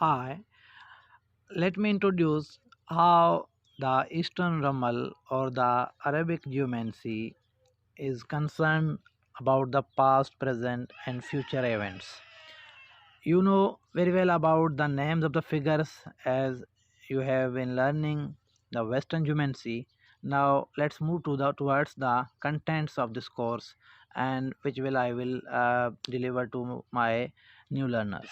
Hi, let me introduce how the Eastern Ramal or the Arabic Geomancy is concerned about the past, present, and future events. You know very well about the names of the figures as you have been learning the Western Geomancy. Now let's move towards the contents of this course and which will I will deliver to my new learners.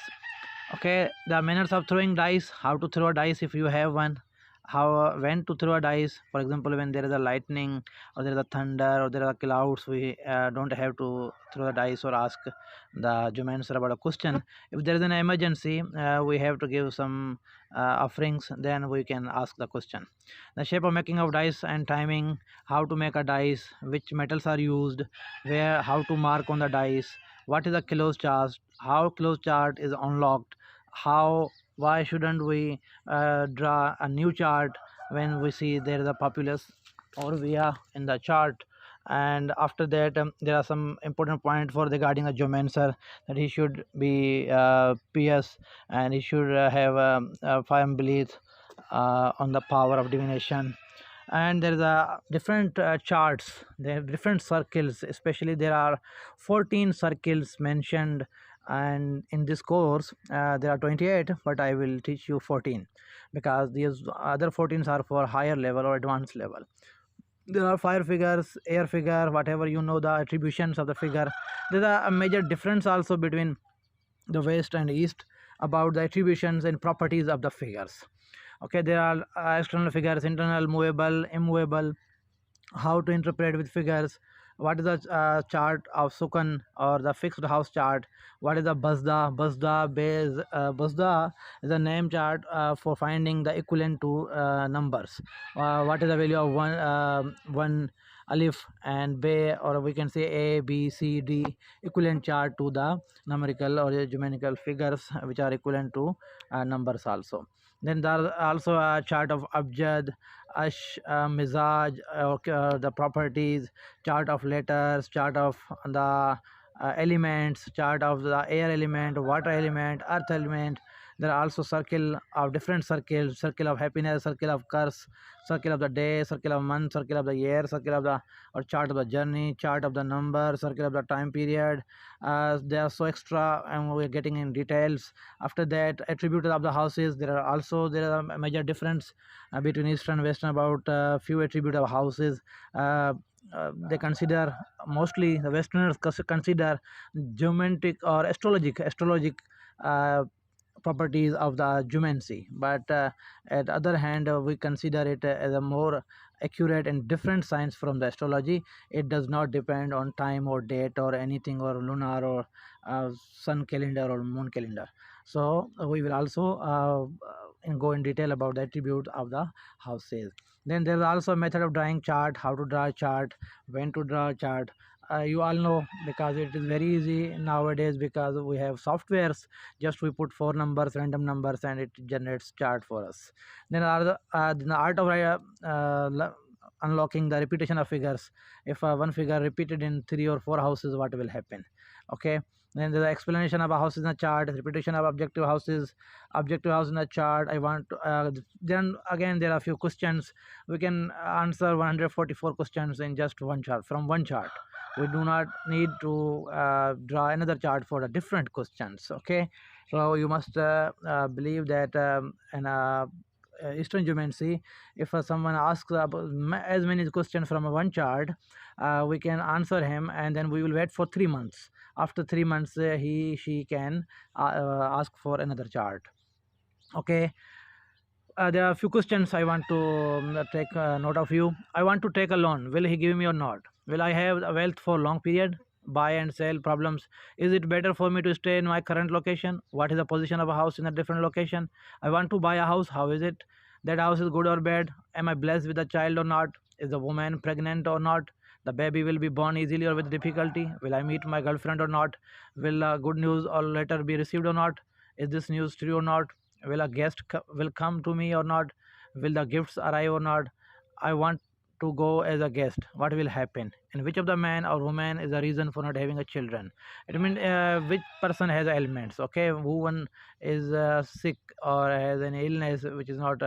Okay, the manners of throwing dice, how to throw a dice if you have one, how when to throw a dice. For example, when there is a lightning or there is a thunder or there are clouds, we don't have to throw the dice or ask the geomancer about a question. If there is an emergency, we have to give some offerings, then we can ask the question. The shape of making of dice and timing, how to make a dice, which metals are used, where, how to mark on the dice, what is a close chart, how close chart is unlocked, how, why shouldn't we draw a new chart when we see there is a populace or we are in the chart. And after that, there are some important points for regarding a geomancer, that he should be pious and he should have a firm belief on the power of divination. And there is a different charts, there are different circles, especially there are 14 circles mentioned, and in this course there are 28, but I will teach you 14 because these other 14s are for higher level or advanced level. There are fire figures, air figure, whatever you know the attributions of the figure. There is a major difference also between the west and east about the attributions and properties of the figures. Okay, there are external figures, internal, movable, immovable, how to interpret with figures, what is the chart of sukan or the fixed house chart, what is the basda base. Basda is a name chart for finding the equivalent to numbers. What is the value of one alif and bay, or we can say a b c d, equivalent chart to the numerical or geometrical figures which are equivalent to numbers also. Then there are also a chart of abjad, ash, mizaj, the properties, chart of letters, chart of the elements, chart of the air element, water element, earth element. There are also circle of different circles, circle of happiness, circle of curse, circle of the day, circle of month, circle of the year, circle of the, or chart of the journey, chart of the number, circle of the time period. They are so extra and we're getting in details. After that, attributes of the houses, there are a major difference between eastern and western about few attributes of houses. They consider, mostly the westerners consider geometric or astrologic uh, properties of the geomancy, but at the other hand, we consider it as a more accurate and different science from the astrology. It does not depend on time or date or anything, or lunar or sun calendar or moon calendar. So we will also go in detail about the attribute of the houses. Then there is also a method of drawing chart, how to draw a chart, when to draw a chart. You all know, because it is very easy nowadays, because we have softwares, just we put four numbers, random numbers, and it generates chart for us. Then the art of unlocking the repetition of figures. If one figure repeated in three or four houses, what will happen? Okay. Then the explanation of a house in a chart, repetition of objective house in a chart. I want to, then again there are a few questions. We can answer 144 questions in just one chart, from one chart. We do not need to draw another chart for the different questions. Okay, so you must believe that in Eastern Geomancy, if someone asks as many questions from one chart, we can answer him, and then we will wait for 3 months. After 3 months, she can ask for another chart. Okay, there are a few questions I want to take note of you. I want to take a loan. Will he give me or not? Will I have a wealth for long period? Buy and sell problems. Is it better for me to stay in my current location? What is the position of a house in a different location? I want to buy a house. How is it? That house is good or bad? Am I blessed with a child or not? Is the woman pregnant or not? The baby will be born easily or with difficulty? Will I meet my girlfriend or not? Will good news or letter be received or not? Is this news true or not? Will a guest will come to me or not? Will the gifts arrive or not? I want to go as a guest, what will happen, and which of the man or woman is the reason for not having a children. It means which person has ailments, okay, who one is sick or has an illness which is not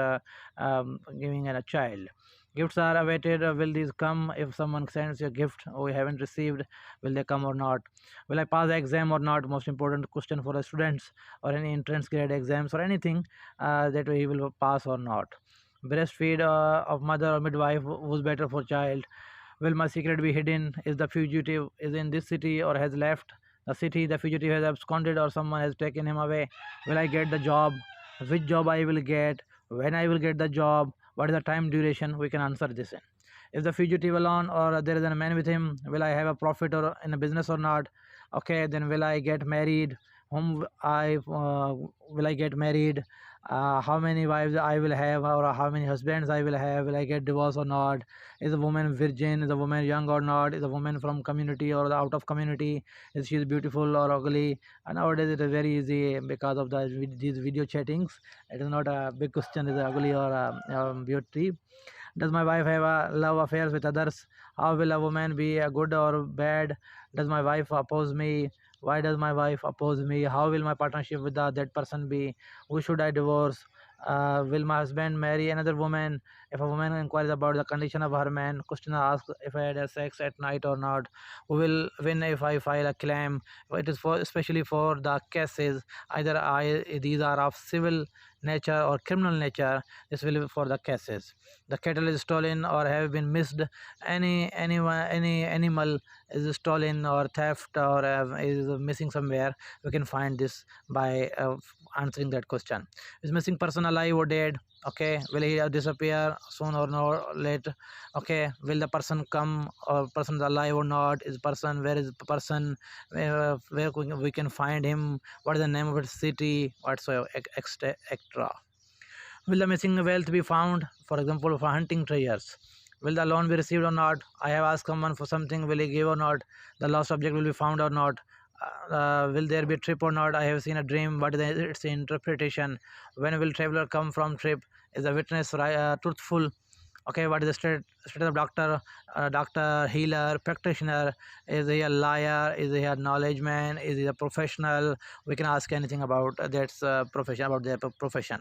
giving a child. Gifts are awaited. Will these come? If someone sends you a gift we haven't received, will they come or not? Will I pass the exam or not? Most important question for the students, or any entrance grade exams or anything, that he will pass or not. Breastfeed of mother or midwife, who's better for child. Will my secret be hidden? Is the fugitive is in this city or has left the city? The fugitive has absconded or someone has taken him away. Will I get the job? Which job I will get? When I will get the job? What is the time duration? We can answer this in. Is the fugitive alone or there is a man with him? Will I have a profit or in a business or not? Okay, then will I get married? Whom I will I get married? How many wives I will have, or how many husbands I will have? Will I get divorced or not? Is a woman virgin? Is a woman young or not? Is a woman from community or out of community? Is she beautiful or ugly? And nowadays it is very easy because of these video chattings. It is not a big question, is ugly or beauty. Does my wife have love affairs with others? How will a woman be good or bad? Does my wife oppose me? Why does my wife oppose me? How will my partnership with that person be? Who should I divorce? Will my husband marry another woman? If a woman inquires about the condition of her man, question asks if I had a sex at night or not. Who will win if I file a claim? It is for especially for the cases either these are of civil nature or criminal nature. This will be for the cases. The cattle is stolen or have been missed. Any animal is stolen or theft or is missing somewhere. We can find this by answering that question. Is missing person alive or dead? Okay, will he disappear soon or no late? Okay, will the person come or person is alive or not? Is person, where is the person, where we can find him, what is the name of the city, whatsoever, extra. Will the missing wealth be found? For example, for hunting treasures. Will the loan be received or not? I have asked someone for something, will he give or not? The lost object will be found or not? Will there be a trip or not? I have seen a dream, what is its interpretation? When will traveler come from trip? Is the witness truthful? Okay, what is the state of doctor, doctor, healer, practitioner? Is he a liar? Is he a knowledge man? Is he a professional? We can ask anything about that profession, about their profession.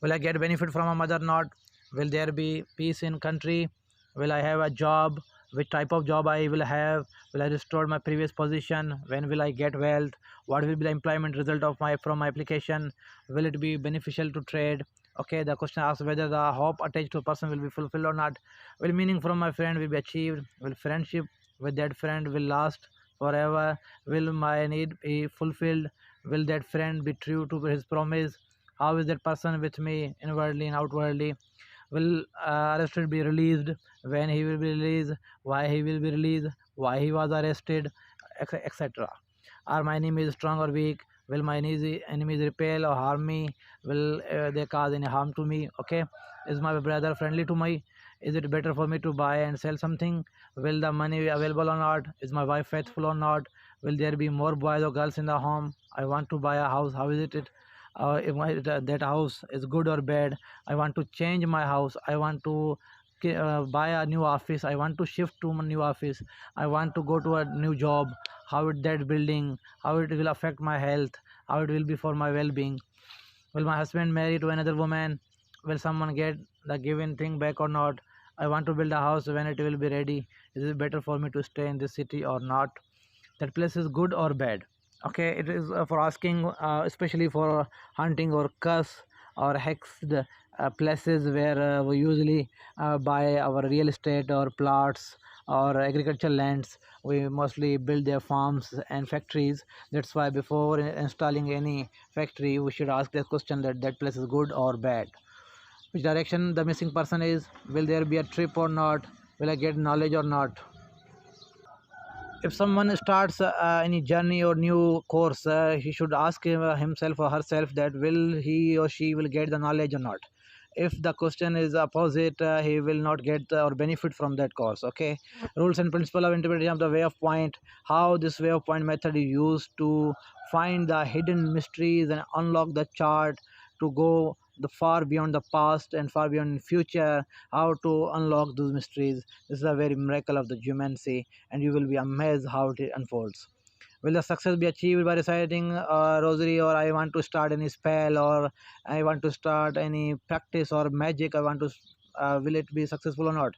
Will I get benefit from a mother? Not. Will there be peace in country? Will I have a job? Which type of job I will have? Will I restore my previous position? When will I get wealth? What will be the employment result of my from my application? Will it be beneficial to trade? Okay, the question asks whether the hope attached to a person will be fulfilled or not. Will meaning from my friend will be achieved? Will friendship with that friend will last forever? Will my need be fulfilled? Will that friend be true to his promise? How is that person with me inwardly and outwardly? Will arrested be released? When he will be released? Why he will be released? Why he was arrested? Etc. Are my enemies strong or weak? Will my enemies repel or harm me? Will they cause any harm to me? Okay. Is my brother friendly to me? Is it better for me to buy and sell something? Will the money be available or not? Is my wife faithful or not? Will there be more boys or girls in the home? I want to buy a house. How is it? If that house is good or bad. I want to change my house. I want to buy a new office. I want to shift to a new office. I want to go to a new job. How it that building, how it will affect my health, how it will be for my well-being. Will my husband marry to another woman? Will someone get the given thing back or not? I want to build a house. When it will be ready? Is it better for me to stay in this city or not? That place is good or bad? Okay, it is for asking, especially for hunting or curse or hexed places where we usually buy our real estate or plots or agricultural lands. We mostly build their farms and factories. That's why before installing any factory we should ask the question that that place is good or bad. Which direction the missing person is? Will there be a trip or not? Will I get knowledge or not? If someone starts any journey or new course, he should ask himself or herself that will he or she will get the knowledge or not. If the question is opposite, he will not get or benefit from that course. Okay, rules and principle of interpretation of the way of point. How this way of point method is used to find the hidden mysteries and unlock the chart to go the far beyond the past and far beyond future, how to unlock those mysteries. This is a very miracle of the geomancy, and you will be amazed how it unfolds. Will the success be achieved by reciting a rosary, or I want to start any spell, or I want to start any practice or magic? I want to. Will it be successful or not?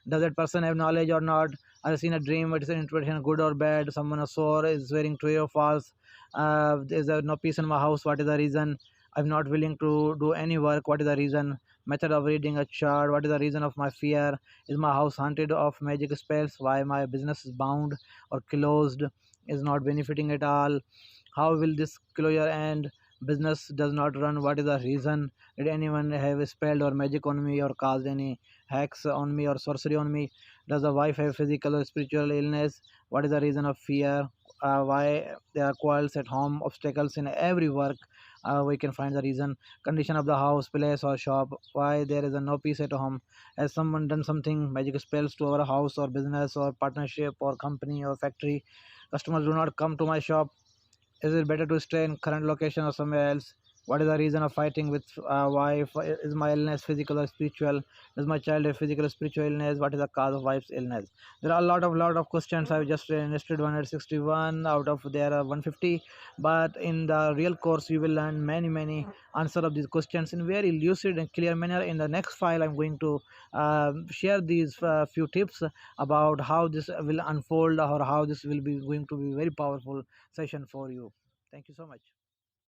Does that person have knowledge or not? I've seen a dream. What is an interpretation, good or bad? Someone a sore is wearing true or false. There's no peace in my house. What is the reason? I'm not willing to do any work. What is the reason? Method of reading a chart. What is the reason of my fear? Is my house haunted of magic spells? Why my business is bound or closed? Is not benefiting at all? How will this closure end? Business does not run. What is the reason? Did anyone have spelled or magic on me, or caused any hacks on me or sorcery on me? Does the wife have physical or spiritual illness? What is the reason of fear? Why there are quarrels at home, obstacles in every work? We can find the reason. Condition of the house, place, or shop. Why there is a no peace at home? Has someone done something magic spells to our house or business or partnership or company or factory? Customers do not come to my shop. Is it better to stay in current location or somewhere else? What is the reason of fighting with wife? Is my illness physical or spiritual? Does my child have physical or spiritual illness? What is the cause of wife's illness? There are a lot of questions. I've just listed 161 out of there are 150, but in the real course you will learn many answer of these questions in very lucid and clear manner. In the next file, I'm going to share these few tips about how this will unfold, or how this will be going to be very powerful session for you. Thank you so much.